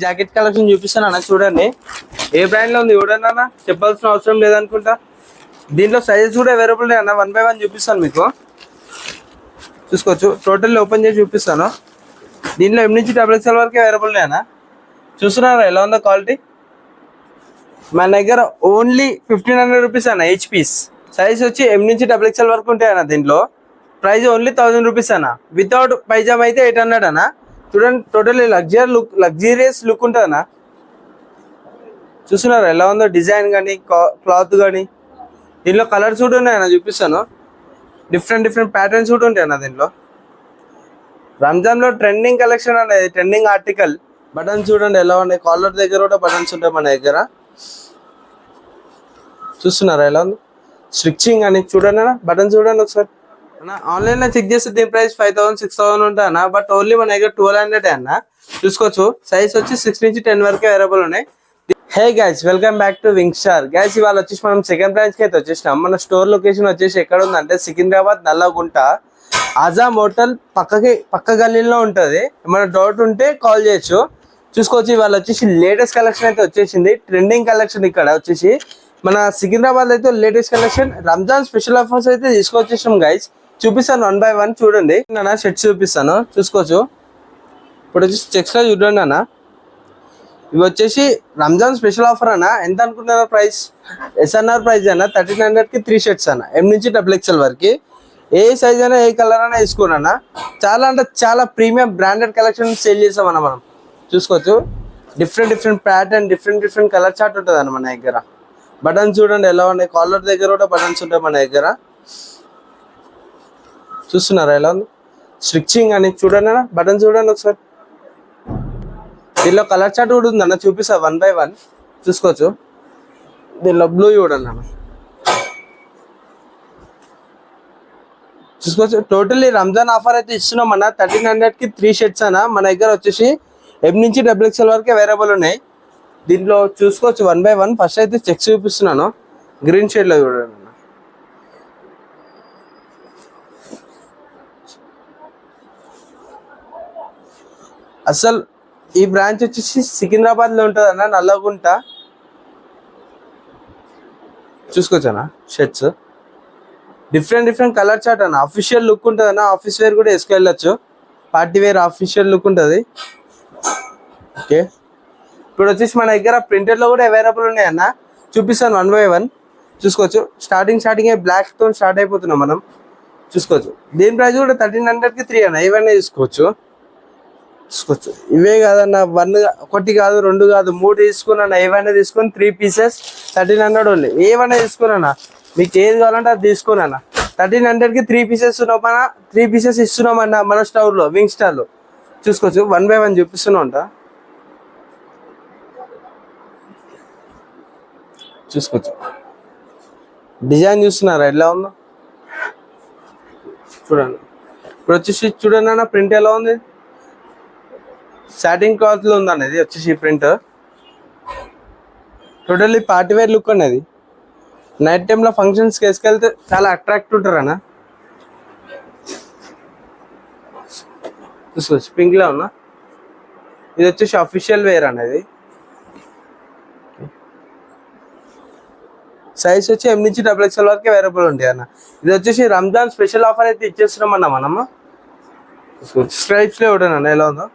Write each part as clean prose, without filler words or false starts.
Jacket collection చూపిస్తాను అన్న, చూడండి ఏ బ్రాండ్ లో ఉంది చూడండి అన్న, చెప్పాల్సిన అవసరం లేదనుకుంటా. దీంట్లో సైజెస్ కూడా అవైలబుల్ ఉన్నాయి అన్న, 1 by 1 చూపిస్తాను మీకు, చూసుకోవచ్చు. టోటల్ ఓపెన్ చేసి చూపిస్తాను. దీంట్లో ఎం నుంచి XXL వరకు అవైలబుల్ ఉన్నాయి అన్న. చూస్తున్నారా ఎలా ఉందో క్వాలిటీ? మన దగ్గర ఓన్లీ 1500 రూపీస్ అన్న ఈచ్ పీస్. సైజ్ వచ్చి ఎం నుంచి XXL వరకు ఉంటాయి అన్న. దీంట్లో ప్రైస్ ఓన్లీ 1000 రూపీస్ అన్న. వితౌట్ పైజామా అయితే 800 అన్న. చూడండి టోటల్లీ లగ్జరియస్ లుక్ ఉంటుంది అన్న. చూస్తున్నారా ఎలా ఉందో డిజైన్ కానీ క్లాత్ కానీ. దీనిలో కలర్స్ కూడా ఉన్నాయి అన్న, చూపిస్తాను. డిఫరెంట్ ప్యాటర్న్స్ కూడా ఉంటాయి అన్న దీంట్లో. రంజాన్లో ట్రెండింగ్ కలెక్షన్ అనేది, ట్రెండింగ్ ఆర్టికల్. బటన్స్ చూడండి ఎలా ఉన్నాయి, కాలర్ దగ్గర కూడా బటన్స్ ఉంటాయి మన దగ్గర. చూస్తున్నారా ఎలా ఉంది స్టిచ్చింగ్ అని, చూడండి అన్న బటన్స్ చూడండి ఒకసారి అన్న. ఆన్లైన్లో చెక్ చేస్తే దీని ప్రైస్ 5000 6000 ఉంటాయి అన్న, బట్ ఓన్లీ మన దగ్గర 1200 అన్న. చూసుకోవచ్చు. సైజ్ వచ్చి 6 నుంచి 10 వరకు అవైలబుల్ ఉన్నాయి. Hey guys, welcome back to wing star. Guys ఇవాళ వచ్చేసి మనం సెకండ్ బ్రాంచ్ కి అయితే వచ్చేసినాం. మన స్టోర్ లొకేషన్ వచ్చేసి ఎక్కడ ఉందంటే సికింద్రాబాద్ నల్లగుంట ఆజామ్ హోటల్ పక్క గల్లీలో ఉంటుంది. ఏమైనా డౌట్ ఉంటే కాల్ చేయొచ్చు. చూసుకోవచ్చు. ఇవాళ వచ్చేసి లేటెస్ట్ కలెక్షన్ అయితే వచ్చేసింది, ట్రెండింగ్ కలెక్షన్. ఇక్కడ వచ్చేసి మన సికింద్రాబాద్ అయితే latest collection, Ramzan special offers అయితే తీసుకొచ్చేసాం గైస్. చూపిస్తాను 1 by 1 చూడండి అన్న. షర్ట్స్ చూపిస్తాను, చూసుకోవచ్చు. ఇప్పుడు వచ్చేసి చెక్స్ లో చూడండి అన్న. ఇవి వచ్చేసి రంజాన్ స్పెషల్ ఆఫర్ అన్న. ఎంత అనుకుంటున్నారు ప్రైస్? ఎస్ఎన్ఆర్ ప్రైస్ అన్న. 1300 కి 3 షర్ట్స్ అన్న, ఎం నుంచి XXL వరకు. ఏ సైజ్ అయినా ఏ కలర్ అయినా తీసుకోండి అన్న. చాలా అంటే చాలా ప్రీమియం బ్రాండెడ్ కలెక్షన్ సేల్ చేసామన్న మనం. చూసుకోవచ్చు. Different pattern, different colour chart ఉంటుంది అన్న మన దగ్గర. బటన్స్ చూడండి ఎలా ఉన్నాయి, కాలర్ దగ్గర కూడా బటన్స్ ఉంటాయి మన దగ్గర. చూస్తున్నారా ఎలా ఉంది స్టిచ్చింగ్ అని, చూడండి అన్న బటన్స్ చూడండి ఒకసారి. దీనిలో కలర్ చార్ట్ కూడా ఉంది అన్న, చూపిస్తా 1 by 1 చూసుకోవచ్చు. దీనిలో బ్లూ చూడండి అన్న, చూసుకోవచ్చు. టోటల్లీ రంజాన్ ఆఫర్ అయితే ఇస్తున్నాం అన్న. 1300 కి 3 షర్ట్స్ అన్న. మన దగ్గర వచ్చేసి ఎం నుంచి XXL వరకు అవైలబుల్ ఉన్నాయి. దీంట్లో చూసుకోవచ్చు 1 by 1. ఫస్ట్ అయితే చెక్స్ చూపిస్తున్నాను, గ్రీన్ షేడ్ లో చూడండి అన్న. అసలు ఈ బ్రాంచ్ వచ్చేసి సికింద్రాబాద్ లో ఉంటుంది అన్న, నల్లగుంట. చూసుకోవచ్చు అన్న షర్ట్స్. డిఫరెంట్ కలర్ చార్ట్ అన్న. అఫీషియల్ లుక్ ఉంటుంది అన్న. ఆఫీస్ వేర్ కూడా వేసుకెళ్ళచ్చు. పార్టీ వేర్ అఫీషియల్ లుక్ ఉంటుంది. ఓకే. ఇప్పుడు వచ్చేసి మన దగ్గర ప్రింటెడ్ లో కూడా అవైలబుల్ ఉన్నాయి అన్న. చూపిస్తాను 1 by 1 చూసుకోవచ్చు. స్టార్టింగ్ బ్లాక్ తో స్టార్ట్ అయిపోతున్నాం మనం. చూసుకోవచ్చు. దీని ప్రైస్ కూడా 1300 కి 3 అన్న. ఏవైనా తీసుకోవచ్చు. ఇవే కాదన్న, 1 కాదు 2 కాదు 3 తీసుకున్నా. ఏవైనా తీసుకొని 3 పీసెస్ 1300 ఓన్లీ. ఏవైనా తీసుకున్నా, మీకు ఏది కావాలంటే అది తీసుకున్నా. 1300 కి 3 పీసెస్ ఉన్నామన్నా, 3 పీసెస్ ఇస్తున్నామన్నా మన స్టోర్ లో, వింగ్ స్టార్ లో. చూసుకోవచ్చు. 1 by 1 చూపిస్తున్నా ఉంటా. చూసుకోవచ్చు. డిజైన్ చూస్తున్నారా ఎలా ఉందో చూడండి. ఇప్పుడు వచ్చేసి చూడండి అన్న, ప్రింట్ ఎలా ఉంది. సాటిన్ క్లాత్ లో ఉందండి ఇది వచ్చేసి print. Totally party wear look అనేది. నైట్ టైంలో ఫంక్షన్స్కి వేసుకెళ్తే చాలా అట్రాక్ట్ ఉంటారు అన్న. చూసుకోవచ్చు. పింక్ లో ఉన్నా. ఇది వచ్చేసి అఫీషియల్ వేర్ అనేది. సైజ్ వచ్చి ఎం నుంచి XXL వరకు అవైలబుల్ ఉంటాయి అన్న. ఇది వచ్చేసి రంజాన్ స్పెషల్ ఆఫర్ అయితే ఇచ్చేస్తున్నాం అన్న మనము. స్ట్రైప్స్ లో ఇవ్వడం అన్న ఎలా ఉందో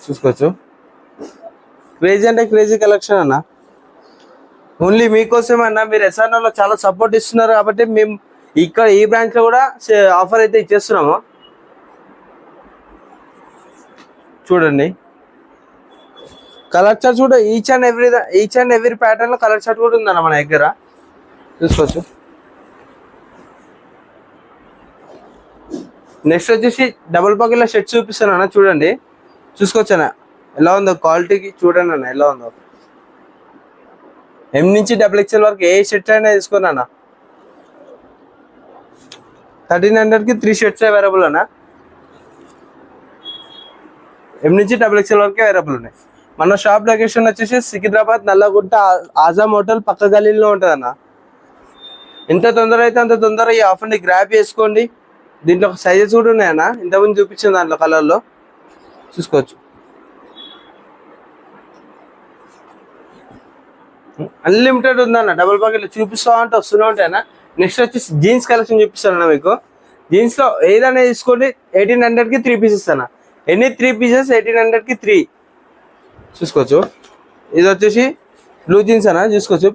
చూసుకోవచ్చు. క్రేజీ అంటే క్రేజీ కలెక్షన్ అన్న. ఓన్లీ మీకోసమే అన్న. మీరు ఎస్ఆర్ఎన్ లో చాలా సపోర్ట్ ఇస్తున్నారు కాబట్టి మేము ఇక్కడ ఈ బ్రాంచ్ లో కూడా ఆఫర్ అయితే ఇచ్చేస్తున్నాము. చూడండి కలర్ చార్ట్ కూడా ఈచ్ అండ్ ఎవ్రీ ప్యాటర్న్ లో కలర్ చార్ట్ కూడా ఉందన్న మన దగ్గర. చూసుకోవచ్చు. నెక్స్ట్ వచ్చేసి డబుల్ పాకెట్ షర్ట్ చూపిస్తాను అన్న. చూడండి. చూసుకోవచ్చు అన్న ఎలా ఉందో క్వాలిటీకి. చూడండి అన్న ఎలా ఉందో. ఎం నుంచి XXL వరకు ఏ షర్ట్ అయినా తీసుకున్నా అన్న. 1300 కి 3 షర్ట్స్ అవైలబుల్ అన్న. ఎం నుంచి XXL వరకు అవైలబుల్ ఉన్నాయి. మన షాప్ లొకేషన్ వచ్చేసి సికింద్రాబాద్ నల్లగుంట ఆజామ్ హోటల్ పక్క గల్లీలో ఉంటుంది అన్న. ఎంత తొందర అయితే అంత తొందర ఈ ఆఫర్ని గ్రాప్ చేసుకోండి. దీంట్లో సైజెస్ కూడా ఉన్నాయన్న, ఇంతకుముందు చూపించిన దాంట్లో కలర్లో. చూసుకోవచ్చు. అన్లిమిటెడ్ ఉందన్న, డబుల్ పాకెట్లు చూపిస్తా అంటే వస్తూనే ఉంటాయన్న. నెక్స్ట్ వచ్చి జీన్స్ కలెక్షన్ చూపిస్తానన్న మీకు. జీన్స్ లో ఏదైనా తీసుకోండి 1800కి 3 పీసెస్ అన్న. ఎన్ని 3 పీసెస్ 1800కి 3 చూసుకోవచ్చు. ఇది వచ్చేసి బ్లూ జీన్స్ అన్న, చూసుకోవచ్చు.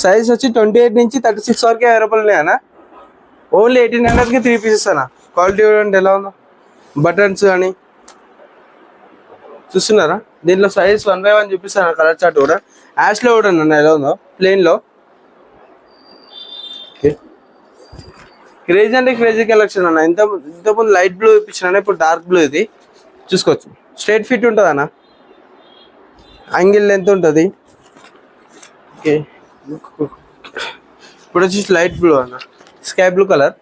సైజ్ వచ్చి 28 నుంచి 36 వరకు అవైలబుల్ ఉన్నాయి అన్న. ఓన్లీ 1800కి 3 పీసెస్ అన్న. క్వాలిటీ చూడండి ఎలా ఉందో, బటన్స్ కానీ చూస్తున్నారా. దీంట్లో సైజ్ 1 by 1 చూపిస్తాను, కలర్ చార్ట్ కూడా. యాష్లో కూడా అన్న ఎలా ఉందో, ప్లెయిన్లో. క్రేజీ అంటే క్రేజీ కలెక్షన్ అన్న. ఇంతకుముందు లైట్ బ్లూ చూపించిన, ఇప్పుడు డార్క్ బ్లూ. ఇది చూసుకోవచ్చు. స్ట్రైట్ ఫిట్ ఉంటుంది అన్న, యాంగిల్ లెంత్ ఉంటుంది. ఓకే, ఇప్పుడు వచ్చేసి లైట్ బ్లూ అన్న, స్కై బ్లూ కలర్.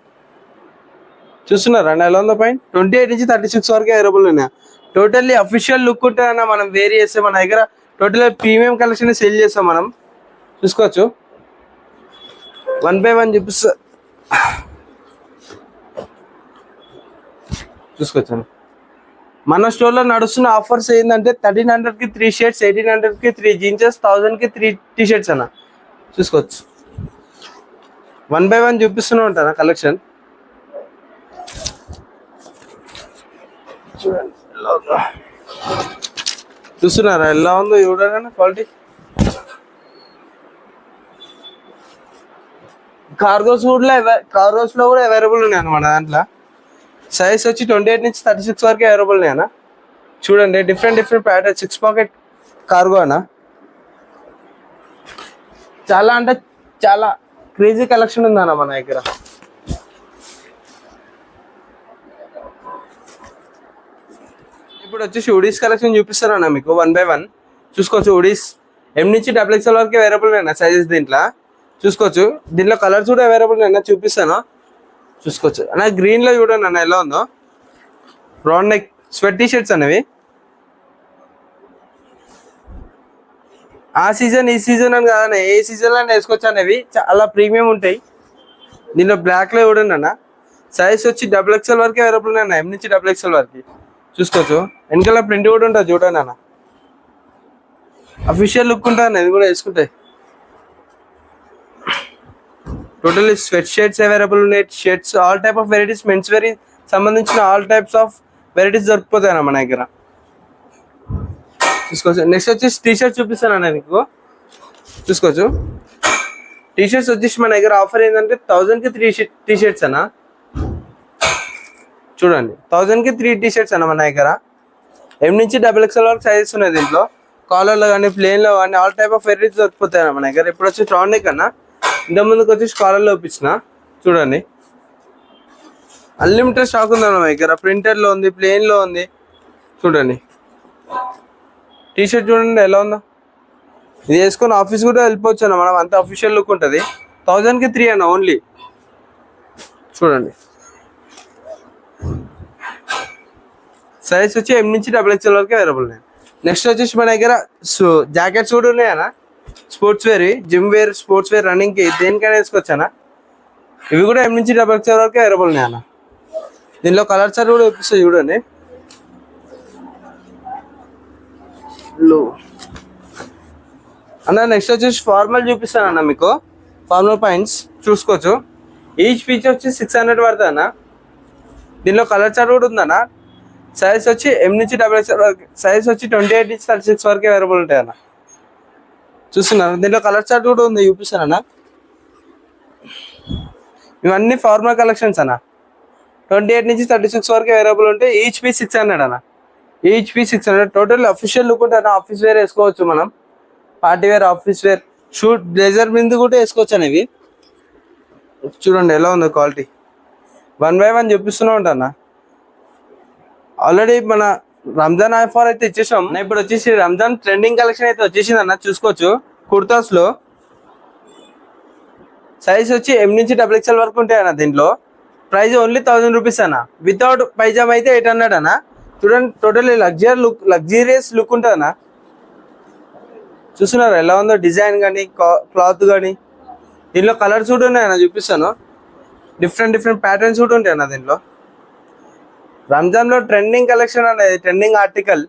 చూస్తున్నారా అన్న ఎలా ఉందో. పైన 28 నుంచి 36 వరకు అవైలబుల్ ఉన్నాయి. టోటల్లీ అఫీషియల్ లుక్ ఉంటుంది అన్న. మనం వేరీ చేస్తే మన దగ్గర టోటల్ ప్రీమియం కలెక్షన్ సేల్ చేస్తాం మనం. చూసుకోవచ్చు. 1 by 1 చూపిస్తా, చూసుకోవచ్చు. మన స్టోర్లో నడుస్తున్న ఆఫర్స్ ఏంటంటే 1300కి 3 షర్ట్స్, 1800కి 3 జీన్సెస్, 1000కి 3 టీ షర్ట్స్ అన్న. చూసుకోవచ్చు. 1 by 1 చూపిస్తూనే ఉంటాను కలెక్షన్. చూడండి ఎలా ఉందో, చూస్తున్నారా ఎలా ఉందో చూడండి క్వాలిటీ. కార్గోస్ లో కూడా అవైలబుల్ ఉన్నాయి అన్న మన దాంట్లో. సైజ్ వచ్చి 28 నుంచి 36 వరకు అవైలబుల్ ఉన్నాయి అన్న. చూడండి డిఫరెంట్ ప్యాటర్న్, 6 పాకెట్ కార్గో అన్న. చాలా అంటే చాలా క్రేజీ కలెక్షన్ ఉంది అన్న మన దగ్గర. ఇప్పుడు వచ్చేసి హుడీస్ కలెక్షన్ చూపిస్తాను అన్న మీకు 1 by 1. చూసుకోవచ్చు. హుడీస్ M నుంచి XXL వరకు అవైలబుల్ ఉన్నాయి సైజెస్ దీంట్లో. చూసుకోవచ్చు. దీంట్లో కలర్స్ కూడా అవైలబుల్ ఉన్నాయి, చూపిస్తాను. చూసుకోవచ్చు అన్న. గ్రీన్లో చూడండి అన్న ఎలా ఉందో, round neck sweat T shirts అనేవి. ఆ సీజన్ ఈ సీజన్ అని కాదన్న, ఏ సీజన్లో వేసుకోవచ్చు అనేవి. చాలా ప్రీమియం ఉంటాయి. దీంట్లో బ్లాక్లో చూడండి అన్న. సైజ్ వచ్చి XXL వరకు అవైలబుల్ ఉన్నాయి అన్న, M నుంచి XXL వరకు. చూసుకోవచ్చు. వెనకాల ప్రింట్ కూడా ఉంటుంది చూడండి అన్న. అఫీషియల్ లుక్ ఉంటుంది అన్న, ఇది కూడా వేసుకుంటాయి. టోటల్లీ స్వెట్ షర్ట్స్ అవైలబుల్ ఉన్నాయి. Shirts all type of varieties, men's wear సంబంధించిన ఆల్ టైప్స్ ఆఫ్ వెరైటీస్ దొరికిపోతాయి అన్న మన దగ్గర. చూసుకోవచ్చు. నెక్స్ట్ వచ్చేసి టీ షర్ట్స్ చూపిస్తాను అన్న మీకు. చూసుకోవచ్చు. టీ షర్ట్స్ వచ్చేసి మన దగ్గర ఆఫర్ ఏంటంటే 1000కి 3 టీ షర్ట్స్ అన్న. చూడండి 1000కి 3 టీ షర్ట్స్ అన్న మన దగ్గర. M నుంచి XXL వరకు సైజెస్ ఉన్నాయి దీంట్లో. కాలర్లో కానీ ప్లేన్లో కానీ ఆల్ టైప్ ఆఫ్ వెరైటీస్ దొరికిపోతాయి అన్న మన దగ్గర. ఇప్పుడు వచ్చి రౌండ్ నెక్ అన్న. ఇంత ముందుకు వచ్చేసి కాలర్లో చూపించిన. చూడండి అన్లిమిటెడ్ స్టాక్ ఉంది అన్న మన దగ్గర. ప్రింటెడ్లో ఉంది, ప్లేన్లో ఉంది. చూడండి టీ షర్ట్ చూడండి ఎలా ఉందో. ఇది వేసుకొని ఆఫీస్ కూడా వెళ్ళిపోవచ్చు అన్న మనం, అంత అఫీషియల్ లుక్ ఉంటుంది. 1000కి 3 అన్న ఓన్లీ. చూడండి సైజ్ వచ్చి M నుంచి XXL వరకు అవైలబుల్ ఉన్నాయి. నెక్స్ట్ వచ్చేసి మన దగ్గర జాకెట్స్ కూడా ఉన్నాయి అన్న. Sports wear, gym wear, sports wear, రన్నింగ్కి దేనికైనా వేసుకోవచ్చు అన్న. ఇవి కూడా M నుంచి XXL వరకు అవైలబుల్ ఉన్నాయి అన్న. దీనిలో కలర్స్ కూడా చూపిస్తాయి చూడండి. అన్న నెక్స్ట్ వచ్చేసి ఫార్మల్ చూపిస్తాను అన్న మీకు. ఫార్మల్ పాయింట్స్ చూసుకోవచ్చు. ఈచ్ పీచ్ వచ్చి 600 పడుతుంది అన్న. దీనిలో కలర్ చార్ట్ కూడా ఉందన్న. సైజ్ వచ్చి M నుంచి XXL వరకు, సైజ్ వచ్చి 28 నుంచి 36 వరకు అవైలబుల్ ఉంటాయి అన్న. చూస్తున్నాను. దీంట్లో కలర్ చార్ట్ కూడా ఉంది, చూపిస్తాను అన్న. ఇవన్నీ ఫార్మల్ కలెక్షన్స్ అన్న. 28 నుంచి 36 వరకు అవైలబుల్ ఉంటాయి. ఈచ్ పీస్ 600 అన్న. Each piece 600. Total official look ఉంటుంది అన్న. ఆఫీస్ వేర్ వేసుకోవచ్చు మనం, party wear, office wear, suit, blazer మీద కూడా వేసుకోవచ్చు అనేవి. చూడండి ఎలా ఉందో క్వాలిటీ. 1 by 1 చూపిస్తూనే ఉంటాను. ఆల్రెడీ మన రంజాన్ ఆఫర్ అయితే ఇచ్చేసాం. ఇప్పుడు వచ్చేసి రంజాన్ ట్రెండింగ్ కలెక్షన్ అయితే వచ్చేసింది అన్న. చూసుకోవచ్చు. కుర్తాస్ లో సైజ్ వచ్చి M నుంచి XXL వరకు ఉంటాయి అన్న. దీంట్లో ప్రైస్ ఓన్లీ 1000 రూపీస్ అన్న. వితౌట్ పైజామా అయితే 800 అన్న. చూడండి టోటల్లీ లగ్జరియస్ లుక్ ఉంటుంది అన్న. చూస్తున్నారు ఎలా ఉందో, డిజైన్ కానీ క్లాత్ కానీ. దీనిలో కలర్స్ కూడా ఉన్నాయి అన్న, చూపిస్తాను. డిఫరెంట్ ప్యాటర్న్స్ కూడా ఉంటాయి అన్న దీంట్లో. రంజాన్ లో ట్రెండింగ్ కలెక్షన్ అనేది, ట్రెండింగ్ ఆర్టికల్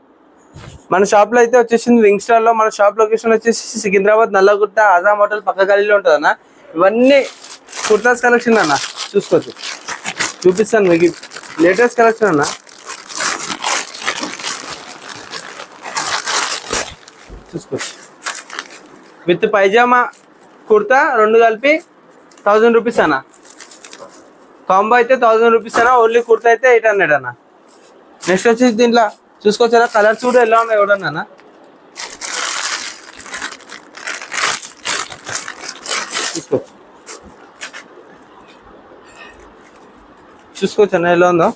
మన షాప్ లో అయితే వచ్చేసింది వింగ్ స్టార్ లో. మన షాప్ లొకేషన్ వచ్చేసి సికింద్రాబాద్ నల్లగుట్ట ఆజాం హోటల్ పక్క గలీలో ఉంటుంది అన్న. ఇవన్నీ కుర్తాస్ కలెక్షన్ అన్న, చూసుకోవచ్చు. చూపిస్తాను మీకు లేటెస్ట్ కలెక్షన్ అన్న, చూసుకోవచ్చు. విత్ పైజామా కుర్తా రెండు కలిపి 1000 రూపీస్ అన్న. కాంబో అయితే 1000 రూపీస్ అన్న. ఓన్లీ కుర్తా అయితే 800 అన్న. నెక్స్ట్ వచ్చేసి దీంట్లో చూసుకోవచ్చా, కలర్స్ కూడా ఎలా ఉన్నాయి చూడండి అన్న. చూసుకోవచ్చు, చూసుకోవచ్చు అన్న ఎలా ఉందో.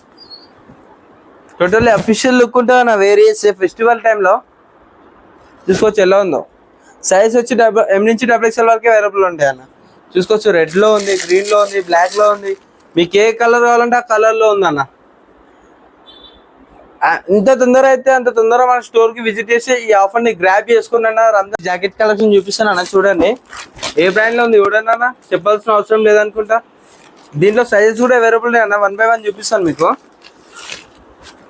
టోటల్లీ అఫీషియల్ లుక్ ఉంటుంది అన్న. వేరియస్ ఫెస్టివల్ టైంలో చూసుకోవచ్చు ఎలా ఉందో. సైజ్ వచ్చి M నుంచి XXL వరకే అవైలబుల్ ఉంటాయి అన్న. చూసుకోవచ్చు, రెడ్ లో ఉంది, గ్రీన్ లో ఉంది, బ్లాక్ లో ఉంది. మీకు ఏ కలర్ కావాలంటే ఆ కలర్ లో ఉంది అన్న. ఇంత తొందర అయితే అంత తొందర మన స్టోర్ కి విజిట్ చేసి ఈ ఆఫర్ ని గ్రాప్ చేసుకుని అన్న. రంజాన్ జాకెట్ కలెక్షన్ చూపిస్తాను అన్న, చూడండి ఏ బ్రాండ్ లో ఉంది చూడండి అన్న. చెప్పాల్సిన అవసరం లేదనుకుంటా. దీంట్లో సైజెస్ కూడా అవైలబుల్ అన్న. 1 by 1 చూపిస్తాను మీకు,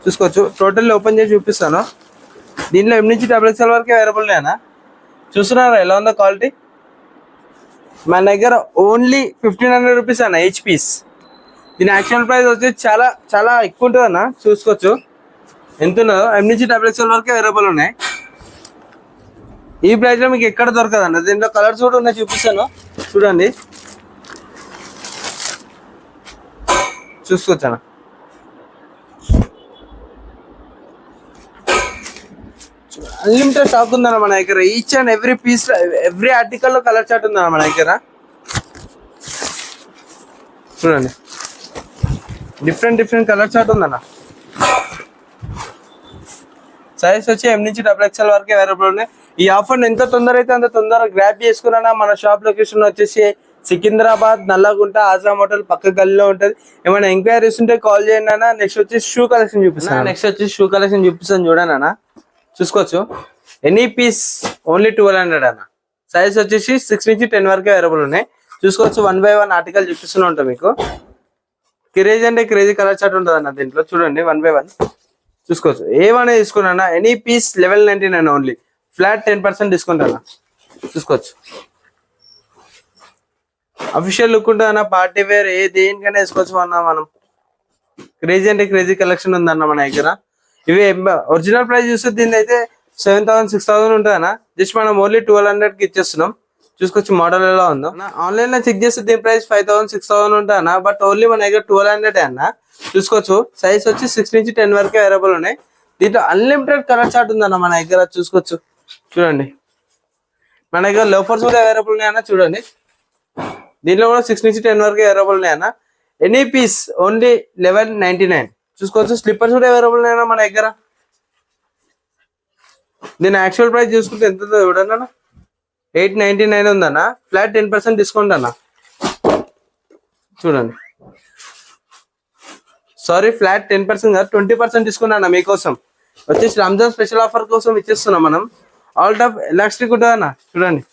చూసుకోవచ్చు. టోటల్ ఓపెన్ చేసి చూపిస్తాను. దీంట్లో M నుంచి XXL వరకే అవైలబుల్ అన్న. చూస్తున్నారా ఎలా ఉందో క్వాలిటీ. మన దగ్గర ఓన్లీ 1500 రూపీస్ అన్న ఈచ్ పీస్. దీని యాక్చువల్ ప్రైస్ వచ్చి చాలా చాలా ఎక్కువ ఉంటుంది అన్న, చూసుకోవచ్చు ఎంత ఉన్నదో. M నుంచి XXL వరకే అవైలబుల్ ఉన్నాయి. ఈ ప్రైస్ లో మీకు ఎక్కడ దొరకదు అన్న. దీంట్లో కలర్స్ కూడా ఉన్నాయి, చూపిస్తాను చూడండి. చూసుకోవచ్చు అన్న. అన్లిమిటెడ్ స్టాక్ ఉందన్న మన దగ్గర. Each and every piece, every article లో కలర్ చార్ట్ ఉందన్న మన దగ్గర. చూడండి, డిఫరెంట్ కలర్ చార్ట్ ఉందన్న. సైజ్ వచ్చి M నుంచి XXL వరకే అవైలబుల్ ఉన్నాయి. ఈ ఆఫర్ ఎంత తొందర అయితే అంత తొందర గ్రాప్ చేసుకున్నా. మన షాప్ లొకేషన్ వచ్చేసి సికింద్రాబాద్ నల్లగుంట ఆజాం హోటల్ పక్క గల్లీలో ఉంటుంది. ఏమైనా ఎంక్వైరీస్ ఉంటే కాల్ చేయండి అన్న. నెక్స్ట్ వచ్చి షూ కలెక్షన్ చూపిస్తాను చూడండి అన్న. చూసుకోవచ్చు, ఎనీ పీస్ ఓన్లీ 1200 అన్న. సైజ్ వచ్చేసి 6 నుంచి 10 వరకే అవైలబుల్ ఉన్నాయి. చూసుకోవచ్చు, 1 by 1 ఆర్టికల్ చూపిస్తూనే ఉంటాం మీకు. క్రేజీ అంటే క్రేజీ కలర్ చార్ట్ ఉంటుంది అన్న దీంట్లో. చూడండి 1 by 1 చూసుకోవచ్చు. ఏమైనా తీసుకున్నా any piece 1199 only. Flat 10% discount అన్న. చూసుకోవచ్చు, అఫీషియల్ లుక్ ఉంటుంది అన్న. పార్టీ వేర్ ఏ దేనికైనా వేసుకోవచ్చు అన్న. మనం క్రేజీ అంటే క్రేజీ కలెక్షన్ ఉందన్న మన దగ్గర. ఇవి ఒరిజినల్ ప్రైస్ చూస్తే దీని అయితే 7000 6000 ఉంటుంది అన్న. జస్ట్ మనం ఓన్లీ 1200 కి ఇచ్చేస్తున్నాం. చూసుకోవచ్చు మోడల్ ఎలా ఉందో. ఆన్లైన్ లో చెక్ చేస్తే దీని ప్రైస్ 5000 6000 ఉంటుంది అన్న. బట్ ఓన్లీ మన దగ్గర 1200 అన్న. చూసుకోవచ్చు, సైజ్ వచ్చి 6 నుంచి 10 వరకే అవైలబుల్ ఉన్నాయి. దీంట్లో అన్లిమిటెడ్ కలర్ చార్ట్ ఉందన్న మన దగ్గర. చూసుకోవచ్చు, చూడండి మన దగ్గర లోఫర్స్ కూడా అవైలబుల్ ఉన్నాయన్న. చూడండి, దీంట్లో కూడా 6 నుంచి 10 వరకే అవైలబుల్ ఉన్నాయన్న. Any piece only 1199. చూసుకోవచ్చు, స్లిప్పర్స్ కూడా అవైలబుల్ ఉన్నాయన్న మన దగ్గర. దీని యాక్చువల్ ప్రైస్ చూసుకుంటే ఎంత ఉందో చూడండి అన్న. 899 ఉందన్న. ఫ్లాట్ 10% డిస్కౌంట్ అన్న. చూడండి, సారీ ఫ్లాట్ 10% కాదు 20% డిస్కౌంట్ అన్న మీకోసం. వచ్చేసి రంజాన్ స్పెషల్ ఆఫర్ కోసం ఇచ్చేస్తున్నాం మనం. ఆల్ టాప్ ఎలాస్టిక్ ఉంటుంది అన్న. చూడండి,